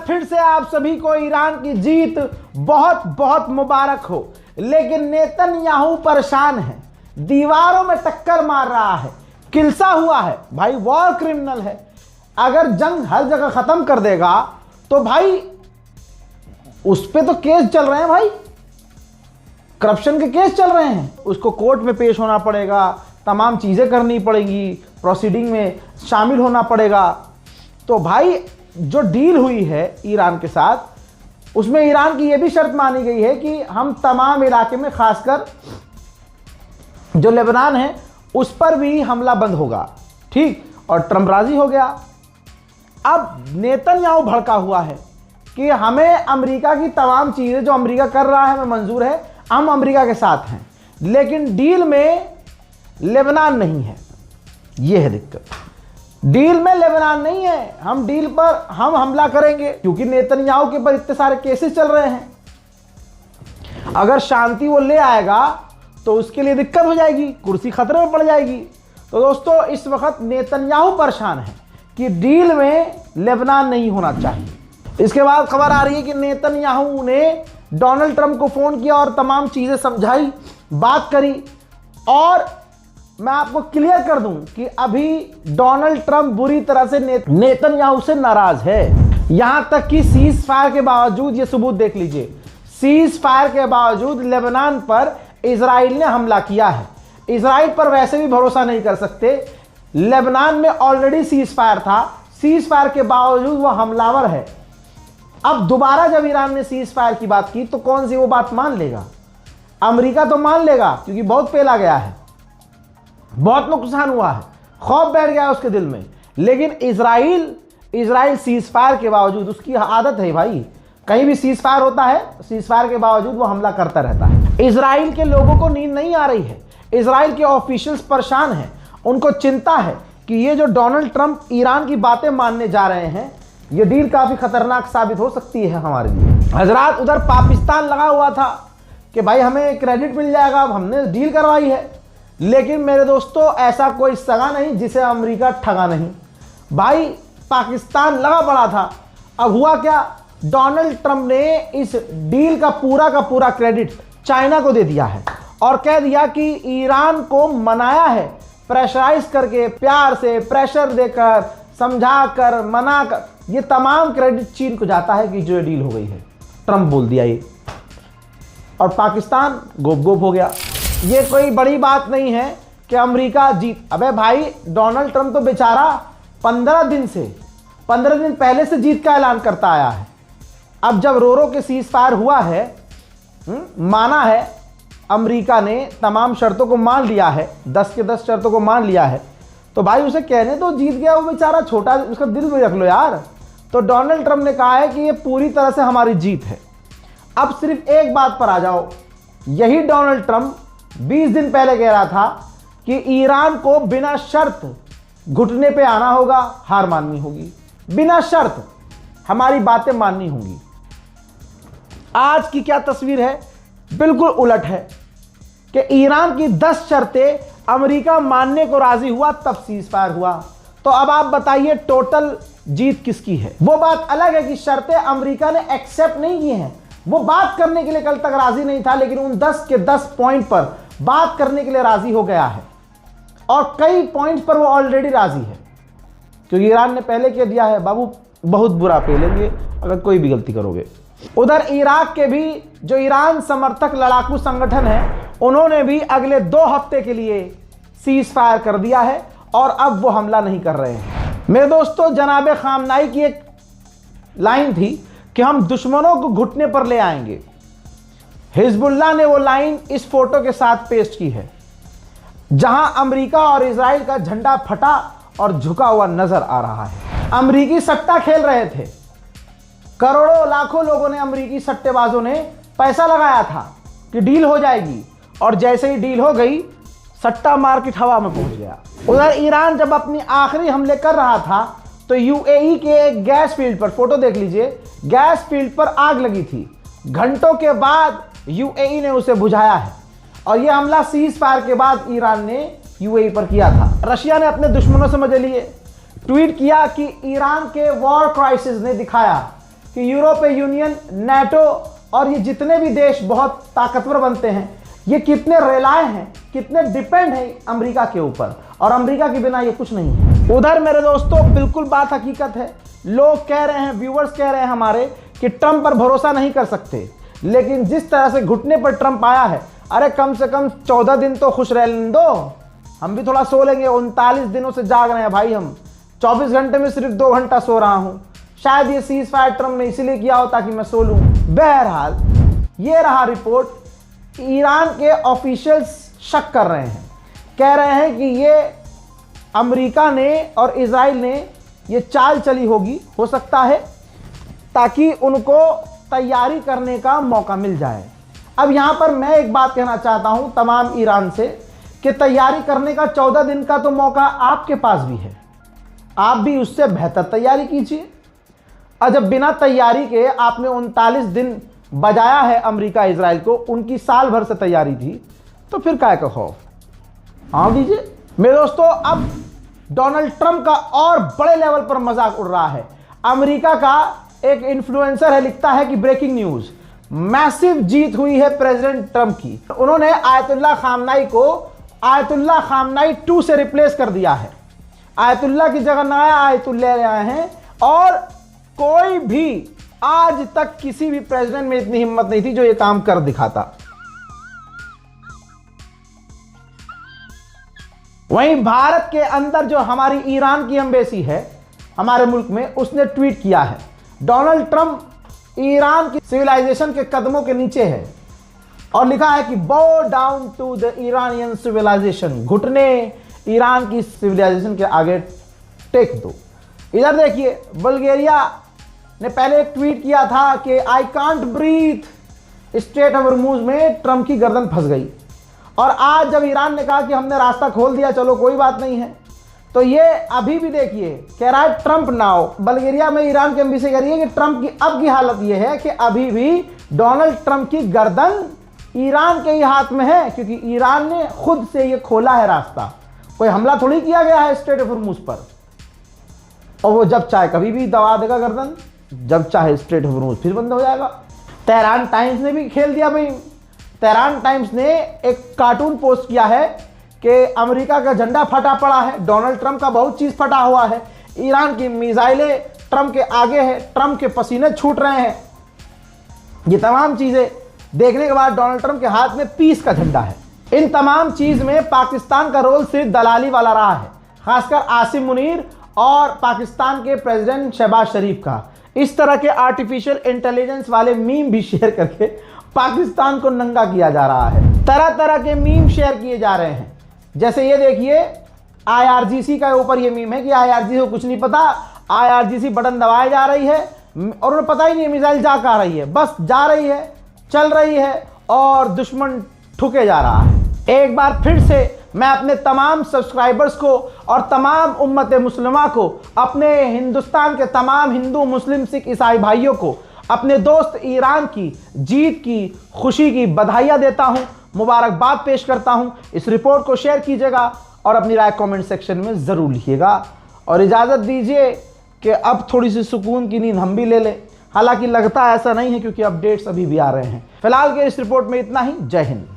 फिर से आप सभी को ईरान की जीत बहुत बहुत मुबारक हो। लेकिन नेतन्याहू परेशान है, दीवारों में टक्कर मार रहा है, किलसा हुआ है भाई, वॉर क्रिमिनल है। अगर जंग हर जगह खत्म कर देगा तो भाई उस पे तो केस चल रहे हैं भाई, करप्शन के केस चल रहे हैं, उसको कोर्ट में पेश होना पड़ेगा, तमाम चीज़ें करनी पड़ेंगी, प्रोसीडिंग में शामिल होना पड़ेगा। तो भाई जो डील हुई है ईरान के साथ, उसमें ईरान की यह भी शर्त मानी गई है कि हम तमाम इलाके में, खासकर जो लेबनान है उस पर भी हमला बंद होगा, ठीक। और ट्रंप राजी हो गया। अब नेतन्याहू भड़का हुआ है कि हमें अमेरिका की तमाम चीज़ें जो अमेरिका कर रहा है हमें मंजूर है, हम अमेरिका के साथ हैं, लेकिन डील में लेबनान नहीं है। यह है दिक्कत, डील में लेबनान नहीं है। हम डील पर हम हमला करेंगे क्योंकि नेतन्याहू के ऊपर इतने सारे केसेस चल रहे हैं। अगर शांति वो ले आएगा तो उसके लिए दिक्कत हो जाएगी, कुर्सी खतरे में पड़ जाएगी। तो दोस्तों इस वक्त नेतन्याहू परेशान है कि डील में लेबनान नहीं होना चाहिए। इसके बाद खबर आ रही है कि नेतन्याहू ने डोनाल्ड ट्रंप को फ़ोन किया और तमाम चीज़ें समझाई, बात करी। और मैं आपको क्लियर कर दूं कि अभी डोनाल्ड ट्रंप बुरी तरह से नेतन्याहू से नाराज है। यहां तक कि सीज फायर के बावजूद, ये सबूत देख लीजिए, सीज फायर के बावजूद लेबनान पर इजराइल ने हमला किया है। इजराइल पर वैसे भी भरोसा नहीं कर सकते, लेबनान में ऑलरेडी सीज फायर था, सीज फायर के बावजूद वह हमलावर है। अब दोबारा जब ईरान ने सीज फायर की बात की तो कौन सी वो बात मान लेगा? अमेरिका तो मान लेगा क्योंकि बहुत पेला गया है, बहुत नुकसान हुआ है, खौफ बैठ गया है उसके दिल में। लेकिन इजराइल सीज फायर के बावजूद, उसकी आदत है भाई, कहीं भी सीज फायर होता है, सीज फायर के बावजूद वो हमला करता रहता है। इजराइल के लोगों को नींद नहीं आ रही है, इजराइल के ऑफिशियल्स परेशान हैं, उनको चिंता है कि ये जो डोनाल्ड ट्रंप ईरान की बातें मानने जा रहे हैं, ये डील काफ़ी खतरनाक साबित हो सकती है हमारे लिए। हजरात, उधर पाकिस्तान लगा हुआ था कि भाई हमें क्रेडिट मिल जाएगा, अब हमने डील करवाई है। लेकिन मेरे दोस्तों ऐसा कोई सगा नहीं जिसे अमेरिका ठगा नहीं। भाई पाकिस्तान लगा पड़ा था, अब हुआ क्या, डोनाल्ड ट्रंप ने इस डील का पूरा क्रेडिट चाइना को दे दिया है और कह दिया कि ईरान को मनाया है, प्रेशराइज करके, प्यार से प्रेशर देकर, समझाकर, मनाकर, ये तमाम क्रेडिट चीन को जाता है कि जो डील हो गई है। ट्रंप बोल दिया ये, और पाकिस्तान गोप हो गया। ये कोई बड़ी बात नहीं है कि अमेरिका जीत, अबे भाई डोनाल्ड ट्रंप तो बेचारा 15 दिन पहले से जीत का ऐलान करता आया है। अब जब रो के सीज फायर हुआ है, माना है, अमेरिका ने तमाम शर्तों को मान लिया है, 10 के 10 शर्तों को मान लिया है, तो भाई उसे कहने तो जीत गया वो बेचारा, छोटा, उसका दिल में रख लो यार। तो डोनाल्ड ट्रंप ने कहा है कि ये पूरी तरह से हमारी जीत है। अब सिर्फ एक बात पर आ जाओ, यही डोनाल्ड ट्रंप 20 दिन पहले कह रहा था कि ईरान को बिना शर्त घुटने पे आना होगा, हार माननी होगी, बिना शर्त हमारी बातें माननी होंगी। आज की क्या तस्वीर है? बिल्कुल उलट है कि ईरान की 10 शर्तें अमेरिका मानने को राजी हुआ, तब सीज फायर हुआ। तो अब आप बताइए टोटल जीत किसकी है? वो बात अलग है कि शर्तें अमेरिका ने एक्सेप्ट नहीं की हैं, वो बात करने के लिए कल तक राजी नहीं था, लेकिन उन 10 के 10 पॉइंट पर बात करने के लिए राजी हो गया है। और कई पॉइंट्स पर वो ऑलरेडी राजी है, क्योंकि ईरान ने पहले कह दिया है, बाबू बहुत बुरा पेलेंगे अगर कोई भी गलती करोगे। उधर इराक के भी जो ईरान समर्थक लड़ाकू संगठन है, उन्होंने भी अगले 2 हफ्ते के लिए सीज फायर कर दिया है और अब वो हमला नहीं कर रहे हैं। मेरे दोस्तों, जनाब खामनाई की एक लाइन थी कि हम दुश्मनों को घुटने पर ले आएंगे। हिजबुल्लाह ने वो लाइन इस फोटो के साथ पेश की है, जहां अमेरिका और इजराइल का झंडा फटा और झुका हुआ नजर आ रहा है। अमेरिकी सट्टा खेल रहे थे, करोड़ों लाखों लोगों ने, अमेरिकी सट्टेबाजों ने पैसा लगाया था कि डील हो जाएगी, और जैसे ही डील हो गई सट्टा मार्केट हवा में पहुंच गया। उधर ईरान जब अपनी आखिरी हमले कर रहा था तो यूएई के एक गैस फील्ड पर, फोटो देख लीजिए, गैस फील्ड पर आग लगी थी। घंटों के बाद यूएई ने उसे बुझाया है, और यह हमला सीज फायर के बाद ईरान ने यूएई पर किया था। रशिया ने अपने दुश्मनों से मजे लिए, ट्वीट किया कि ईरान के वॉर क्राइसिस ने दिखाया कि यूरोपीय यूनियन, नेटो और ये जितने भी देश बहुत ताकतवर बनते हैं, ये कितने रिलाय हैं, कितने डिपेंड हैं अमेरिका के ऊपर, और अमेरिका के बिना ये कुछ नहीं है। उधर मेरे दोस्तों बिल्कुल बात हकीकत है। लोग कह रहे हैं, व्यूअर्स कह रहे हैं हमारे, कि ट्रंप पर भरोसा नहीं कर सकते, लेकिन जिस तरह से घुटने पर ट्रंप आया है, अरे कम से कम 14 दिन तो खुश रहने दो, हम भी थोड़ा सो लेंगे। 39 दिनों से जाग रहे हैं भाई हम, 24 घंटे में सिर्फ 2 घंटा सो रहा हूं। शायद ये सीज फायर ट्रंप ने इसीलिए किया हो ताकि मैं सो लूं। बहरहाल ये रहा रिपोर्ट। ईरान के ऑफिशियल्स शक कर रहे हैं, कह रहे हैं कि ये अमेरिका ने और इजराइल ने ये चाल चली होगी, हो सकता है, ताकि उनको तैयारी करने का मौका मिल जाए। अब यहां पर मैं एक बात कहना चाहता हूं तमाम ईरान से, कि तैयारी करने का 14 दिन का तो मौका आपके पास भी है, आप भी उससे बेहतर तैयारी कीजिए। और जब बिना तैयारी के आपने 39 दिन बजाया है अमेरिका इजराइल को, उनकी साल भर से तैयारी थी, तो फिर काय का खौफ। हाँ दीजिए मेरे दोस्तों। अब डोनाल्ड ट्रंप का और बड़े लेवल पर मजाक उड़ रहा है। अमेरिका का एक इन्फ्लुएंसर है, लिखता है कि ब्रेकिंग न्यूज, मैसिव जीत हुई है प्रेसिडेंट ट्रंप की। उन्होंने आयतुल्लाह खामनाई को आयतुल्लाह खामनाई 2 से रिप्लेस कर दिया है। आयतुल्लाह की जगह नया आयतुल्लाह ले आए हैं, और कोई भी आज तक किसी भी प्रेसिडेंट में इतनी हिम्मत नहीं थी जो ये काम कर दिखाता। वहीं भारत के अंदर जो हमारी ईरान की एम्बेसी है हमारे मुल्क में, उसने ट्वीट किया है, डोनाल्ड ट्रंप ईरान की सिविलाइजेशन के कदमों के नीचे है, और लिखा है कि bow down to the Iranian civilization, घुटने ईरान की सिविलाइजेशन के आगे टेक दो। इधर देखिए, बल्गेरिया ने पहले एक ट्वीट किया था कि I can't breathe, strait of Hormuz में ट्रंप की गर्दन फंस गई, और आज जब ईरान ने कहा कि हमने रास्ता खोल दिया, चलो कोई बात नहीं है, तो ये अभी भी देखिए कह रहा है ट्रंप नाउ। बल्गेरिया में ईरान की एम्बेसी कह रही है कि ट्रंप की अब की हालत ये है कि अभी भी डोनाल्ड ट्रंप की गर्दन ईरान के ही हाथ में है, क्योंकि ईरान ने खुद से ये खोला है रास्ता। कोई हमला थोड़ी किया गया है स्ट्रेट ऑफ हॉर्मुज पर, और वो जब चाहे कभी भी दबा देगा गर्दन, जब चाहे स्ट्रेट ऑफ हॉर्मुज फिर बंद हो जाएगा। तेहरान टाइम्स ने भी खेल दिया भाई। तेहरान टाइम्स ने एक कार्टून पोस्ट किया है कि अमेरिका का झंडा फटा पड़ा है, डोनाल्ड ट्रंप का बहुत चीज फटा हुआ है, ईरान की मिसाइलें ट्रंप के आगे है, ट्रंप के पसीने छूट रहे हैं। ये तमाम चीजें देखने के बाद डोनाल्ड ट्रंप के हाथ में पीस का झंडा है। इन तमाम चीज में पाकिस्तान का रोल सिर्फ दलाली वाला रहा है, खासकर आसिम मुनीर और पाकिस्तान के प्रेसिडेंट शहबाज शरीफ का। इस तरह के आर्टिफिशियल इंटेलिजेंस वाले मीम भी शेयर करके पाकिस्तान को नंगा किया जा रहा है। तरह तरह के मीम शेयर किए जा रहे हैं, जैसे ये देखिए IRGC का ऊपर ये मीम है कि IRGC को कुछ नहीं पता, IRGC बटन दबाए जा रही है और उन्हें पता ही नहीं मिसाइल जा कहाँ रही है, बस जा रही है, चल रही है और दुश्मन ठुके जा रहा है। एक बार फिर से मैं अपने तमाम सब्सक्राइबर्स को और तमाम उम्मत मुस्लिमा को, अपने हिंदुस्तान के तमाम हिंदू, मुस्लिम, सिख, ईसाई भाइयों को, अपने दोस्त ईरान की जीत की खुशी की बधाइयाँ देता हूँ, मुबारकबाद पेश करता हूँ। इस रिपोर्ट को शेयर कीजिएगा और अपनी राय कमेंट सेक्शन में ज़रूर लिखिएगा, और इजाज़त दीजिए कि अब थोड़ी सी सुकून की नींद हम भी ले लें। हालांकि लगता ऐसा नहीं है, क्योंकि अपडेट्स अभी भी आ रहे हैं। फिलहाल के इस रिपोर्ट में इतना ही। जय हिंद।